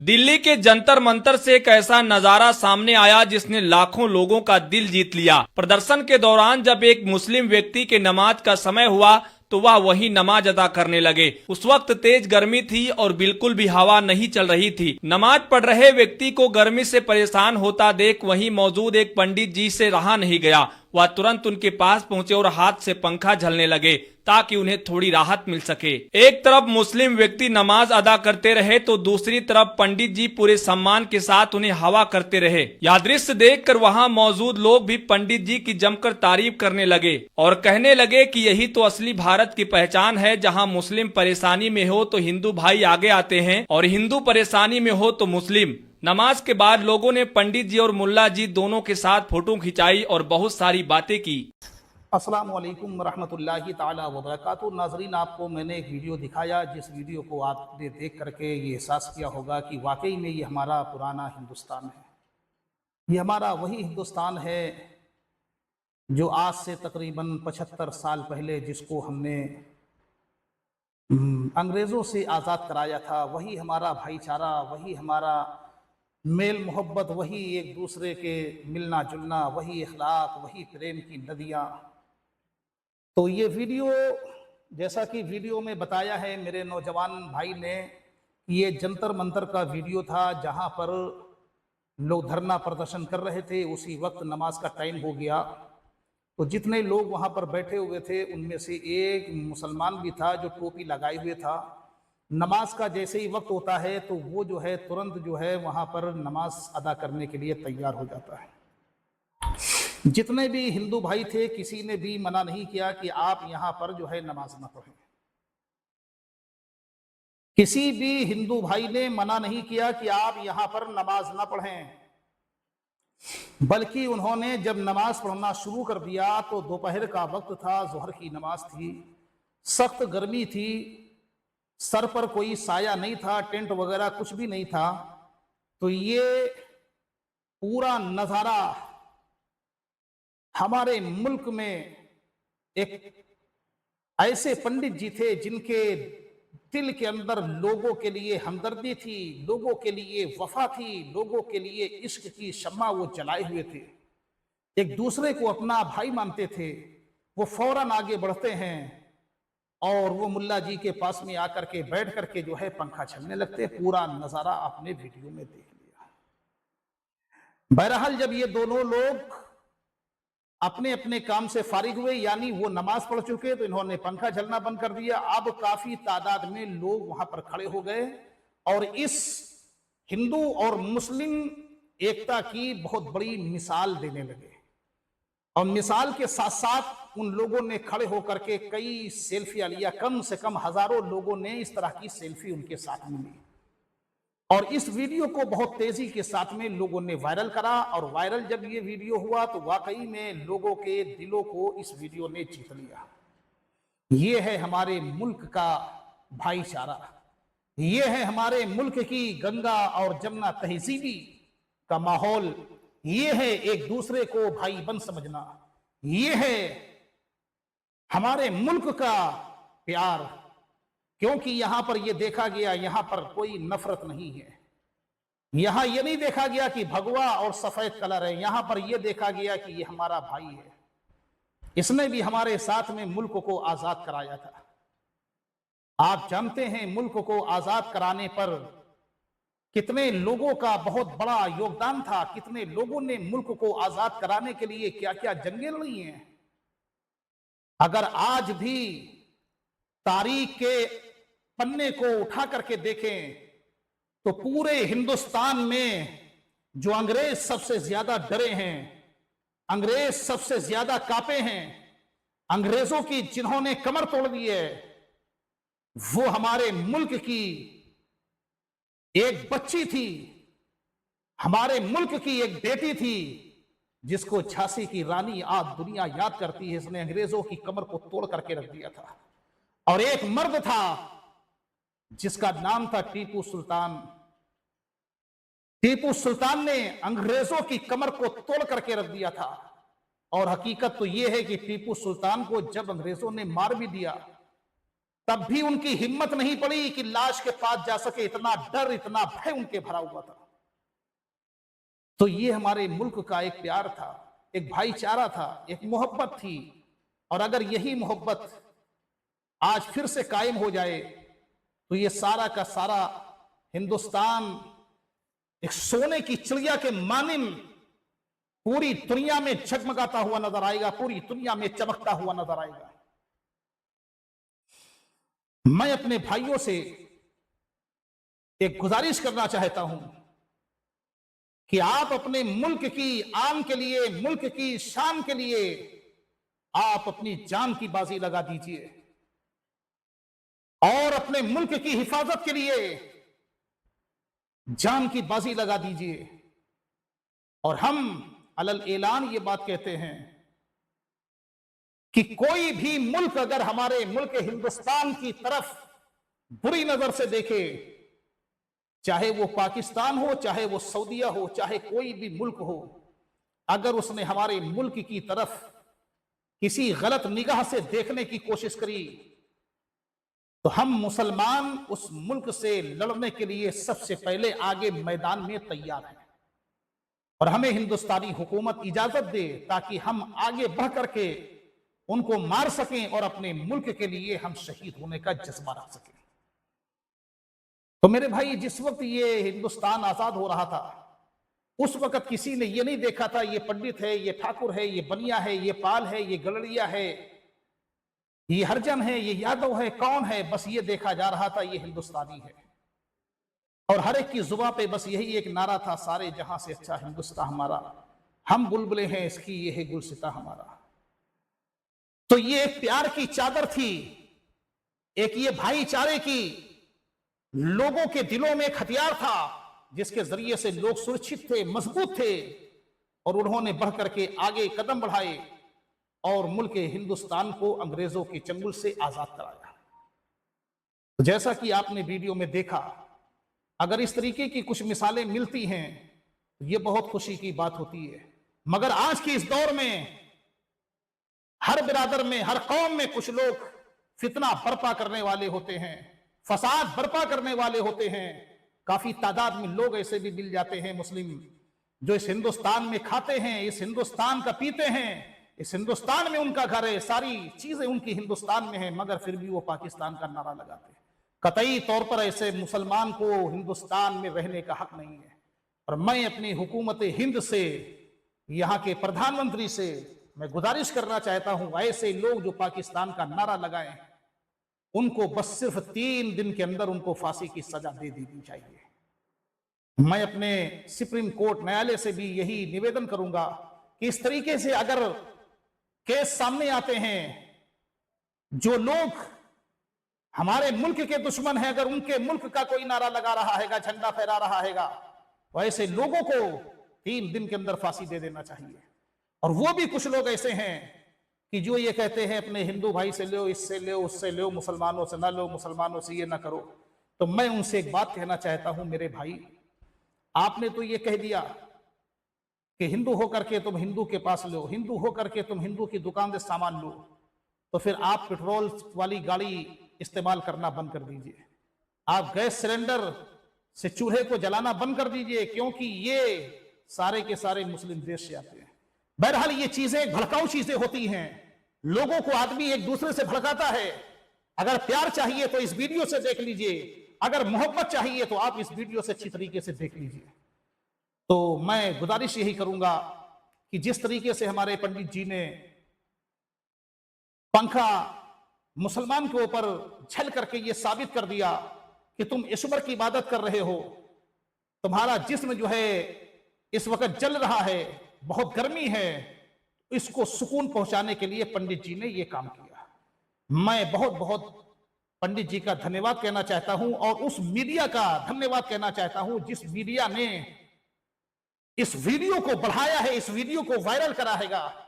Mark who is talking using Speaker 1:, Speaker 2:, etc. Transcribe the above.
Speaker 1: दिल्ली के जंतर मंतर से एक ऐसा नजारा सामने आया जिसने लाखों लोगों का दिल जीत लिया। प्रदर्शन के दौरान जब एक मुस्लिम व्यक्ति के नमाज का समय हुआ तो वह वही नमाज अदा करने लगे। उस वक्त तेज गर्मी थी और बिल्कुल भी हवा नहीं चल रही थी। नमाज पढ़ रहे व्यक्ति को गर्मी से परेशान होता देख वहीं मौजूद एक पंडित जी से रहा नहीं गया। वह तुरंत उनके पास पहुंचे और हाथ से पंखा झलने लगे ताकि उन्हें थोड़ी राहत मिल सके। एक तरफ मुस्लिम व्यक्ति नमाज अदा करते रहे तो दूसरी तरफ पंडित जी पूरे सम्मान के साथ उन्हें हवा करते रहे। यह दृश्य देखकर वहां मौजूद लोग भी पंडित जी की जमकर तारीफ करने लगे और कहने लगे कि यही तो असली भारत की पहचान है, जहां मुस्लिम परेशानी में हो तो हिंदू भाई आगे आते हैं और हिंदू परेशानी में हो तो मुस्लिम। नमाज के बाद लोगों ने पंडित जी और मुल्ला जी दोनों के साथ फोटो खिंचाई और बहुत सारी बातें की।
Speaker 2: अस्सलाम वालेकुम रहमतुल्लाहि ताला व बरकातुहू। नाजरीन, आपको मैंने एक वीडियो दिखाया जिस वीडियो को आपने देख करके ये एहसास किया होगा कि वाकई में ये हमारा पुराना हिंदुस्तान है। ये हमारा वही हिंदुस्तान है जो आज से तकरीबन 75 साल पहले जिसको हमने अंग्रेज़ों से आज़ाद कराया था। वही हमारा भाईचारा, वही हमारा मेल मोहब्बत, वही एक दूसरे के मिलना जुलना, वही अखलाक, वही प्रेम की नदियाँ। तो ये वीडियो, जैसा कि वीडियो में बताया है मेरे नौजवान भाई ने, ये जंतर मंतर का वीडियो था जहाँ पर लोग धरना प्रदर्शन कर रहे थे। उसी वक्त नमाज का टाइम हो गया तो जितने लोग वहाँ पर बैठे हुए थे उनमें से एक मुसलमान भी था जो टोपी लगाए हुए था। नमाज का जैसे ही वक्त होता है तो वो जो है तुरंत जो है वहाँ पर नमाज अदा करने के लिए तैयार हो जाता है। जितने भी हिंदू भाई थे किसी ने भी मना नहीं किया कि आप यहाँ पर जो है नमाज न पढ़ें। किसी भी हिंदू भाई ने मना नहीं किया कि आप यहाँ पर नमाज न पढ़ें, बल्कि उन्होंने जब नमाज पढ़ना शुरू कर दिया तो दोपहर का वक्त था, जोहर की नमाज थी, सख्त गर्मी थी, सर पर कोई साया नहीं था, टेंट वगैरह कुछ भी नहीं था। तो ये पूरा नजारा हमारे मुल्क में एक ऐसे पंडित जी थे जिनके दिल के अंदर लोगों के लिए हमदर्दी थी, लोगों के लिए वफा थी, लोगों के लिए इश्क की शम्मा वो जलाए हुए थे, एक दूसरे को अपना भाई मानते थे। वो फौरन आगे बढ़ते हैं और वो मुल्ला जी के पास में आकर के बैठ करके जो है पंखा झलने लगते। पूरा नजारा आपने वीडियो में देख लिया। बहरहाल जब ये दोनों लोग अपने अपने काम से फारिग हुए, यानी वो नमाज पढ़ चुके, तो इन्होंने पंखा झलना बंद कर दिया। अब काफी तादाद में लोग वहां पर खड़े हो गए और इस हिंदू और मुस्लिम एकता की बहुत बड़ी मिसाल देने लगे। और मिसाल के साथ साथ उन लोगों ने खड़े होकर के कई सेल्फियां लिया। कम से कम हजारों लोगों ने इस तरह की सेल्फी उनके साथ में ली और इस वीडियो को बहुत तेजी के साथ में लोगों ने वायरल करा। और वायरल जब ये वीडियो हुआ तो वाकई में लोगों के दिलों को इस वीडियो ने जीत लिया। ये है हमारे मुल्क का भाईचारा, ये है हमारे मुल्क की गंगा और जमुना तहजीबी का माहौल, ये है एक दूसरे को भाई बन समझना, ये है हमारे मुल्क का प्यार। क्योंकि यहां पर यह देखा गया, यहां पर कोई नफरत नहीं है, यहां यह नहीं देखा गया कि भगवा और सफेद कलर है, यहां पर यह देखा गया कि यह हमारा भाई है, इसने भी हमारे साथ में मुल्क को आजाद कराया था। आप जानते हैं मुल्क को आजाद कराने पर कितने लोगों का बहुत बड़ा योगदान था, कितने लोगों ने मुल्क को आजाद कराने के लिए क्या क्या जंगें लड़ी हैं। अगर आज भी तारीख के पन्ने को उठा करके देखें तो पूरे हिंदुस्तान में जो अंग्रेज सबसे ज्यादा डरे हैं, अंग्रेज सबसे ज्यादा कांपे हैं, अंग्रेजों की जिन्होंने कमर तोड़ दी है, वो हमारे मुल्क की एक बच्ची थी, हमारे मुल्क की एक बेटी थी, जिसको झांसी की रानी आज दुनिया याद करती है। इसने अंग्रेजों की कमर को तोड़ करके रख दिया था। और एक मर्द था जिसका नाम था टीपू सुल्तान। टीपू सुल्तान ने अंग्रेजों की कमर को तोड़ करके रख दिया था। और हकीकत तो यह है कि टीपू सुल्तान को जब अंग्रेजों ने मार भी दिया तब भी उनकी हिम्मत नहीं पड़ी कि लाश के पास जा सके, इतना डर, इतना भय उनके भरा हुआ था। तो ये हमारे मुल्क का एक प्यार था, एक भाईचारा था, एक मोहब्बत थी। और अगर यही मोहब्बत आज फिर से कायम हो जाए तो ये सारा का सारा हिंदुस्तान एक सोने की चिड़िया के मानिंद पूरी दुनिया में झगमगाता हुआ नजर आएगा, पूरी दुनिया में चमकता हुआ नजर आएगा। मैं अपने भाइयों से एक गुजारिश करना चाहता हूं कि आप अपने मुल्क की आन के लिए, मुल्क की शान के लिए आप अपनी जान की बाजी लगा दीजिए और अपने मुल्क की हिफाजत के लिए जान की बाजी लगा दीजिए। और हम अलल ऐलान ये बात कहते हैं कि कोई भी मुल्क अगर हमारे मुल्क हिंदुस्तान की तरफ बुरी नजर से देखे, चाहे वो पाकिस्तान हो, चाहे वो सऊदीया हो, चाहे कोई भी मुल्क हो, अगर उसने हमारे मुल्क की तरफ किसी गलत निगाह से देखने की कोशिश करी तो हम मुसलमान उस मुल्क से लड़ने के लिए सबसे पहले आगे मैदान में तैयार हैं। और हमें हिंदुस्तानी हुकूमत इजाजत दे ताकि हम आगे बढ़ करके उनको मार सकें और अपने मुल्क के लिए हम शहीद होने का जज्बा रख सकें। तो मेरे भाई, जिस वक्त ये हिंदुस्तान आजाद हो रहा था उस वक्त किसी ने ये नहीं देखा था ये पंडित है, ये ठाकुर है, ये बनिया है, ये पाल है, ये गलड़िया है, ये हरिजन है, ये यादव है, कौन है। बस ये देखा जा रहा था ये हिंदुस्तानी है। और हर एक की जुबान पे बस यही एक नारा था, सारे जहां से अच्छा हिंदुस्तान हमारा, हम बुलबुलें हैं इसकी, ये है गुलसिता हमारा। तो ये एक प्यार की चादर थी, एक ये भाईचारे की लोगों के दिलों में एक हथियार था जिसके जरिए से लोग सुरक्षित थे, मजबूत थे और उन्होंने बढ़ करके आगे कदम बढ़ाए और मुल्क हिंदुस्तान को अंग्रेजों के चंगुल से आजाद कराया। तो जैसा कि आपने वीडियो में देखा, अगर इस तरीके की कुछ मिसालें मिलती हैं तो ये बहुत खुशी की बात होती है। मगर आज के इस दौर में हर बिरादर में, हर कौम में कुछ लोग फितना बर्पा करने वाले होते हैं, फसाद बर्पा करने वाले होते हैं। काफी तादाद में लोग ऐसे भी मिल जाते हैं मुस्लिम, जो इस हिंदुस्तान में खाते हैं, इस हिंदुस्तान का पीते हैं, इस हिंदुस्तान में उनका घर है, सारी चीजें उनकी हिंदुस्तान में है, मगर फिर भी वो पाकिस्तान का नारा लगाते हैं। कतई तौर पर ऐसे मुसलमान को हिंदुस्तान में रहने का हक नहीं है। और मैं अपनी हुकूमत हिंद से, यहाँ के प्रधानमंत्री से मैं गुजारिश करना चाहता हूं, ऐसे लोग जो पाकिस्तान का नारा लगाएं उनको बस सिर्फ 3 दिन के अंदर उनको फांसी की सजा दे देनी चाहिए। मैं अपने सुप्रीम कोर्ट न्यायालय से भी यही निवेदन करूंगा कि इस तरीके से अगर केस सामने आते हैं, जो लोग हमारे मुल्क के दुश्मन हैं, अगर उनके मुल्क का कोई नारा लगा रहा हैगा, झंडा फहरा रहा हैगा, तो ऐसे लोगों को 3 दिन के अंदर फांसी दे देना चाहिए। और वो भी कुछ लोग ऐसे हैं कि जो ये कहते हैं अपने हिंदू भाई से लो, इससे लो, उससे लो, मुसलमानों से ना लो, मुसलमानों से ये ना करो। तो मैं उनसे एक बात कहना चाहता हूं, मेरे भाई, आपने तो ये कह दिया कि हिंदू होकर के तुम हिंदू के पास लो, हिंदू होकर के तुम हिंदू की दुकान से सामान लो, तो फिर आप पेट्रोल वाली गाड़ी इस्तेमाल करना बंद कर दीजिए, आप गैस सिलेंडर से चूल्हे को जलाना बंद कर दीजिए, क्योंकि ये सारे के सारे मुस्लिम देश से आते हैं। बहरहाल ये चीजें भड़काऊ चीजें होती हैं, लोगों को आदमी एक दूसरे से भड़काता है। अगर प्यार चाहिए तो इस वीडियो से देख लीजिए, अगर मोहब्बत चाहिए तो आप इस वीडियो से अच्छी तरीके से देख लीजिए। तो मैं गुजारिश यही करूंगा कि जिस तरीके से हमारे पंडित जी ने पंखा मुसलमान के ऊपर झल करके ये साबित कर दिया कि तुम ईश्वर की इबादत कर रहे हो, तुम्हारा जिस्म जो है इस वक्त जल रहा है, बहुत गर्मी है, इसको सुकून पहुंचाने के लिए पंडित जी ने यह काम किया। मैं बहुत बहुत पंडित जी का धन्यवाद कहना चाहता हूं और उस मीडिया का धन्यवाद कहना चाहता हूं जिस मीडिया ने इस वीडियो को बढ़ाया है, इस वीडियो को वायरल करा हैगा।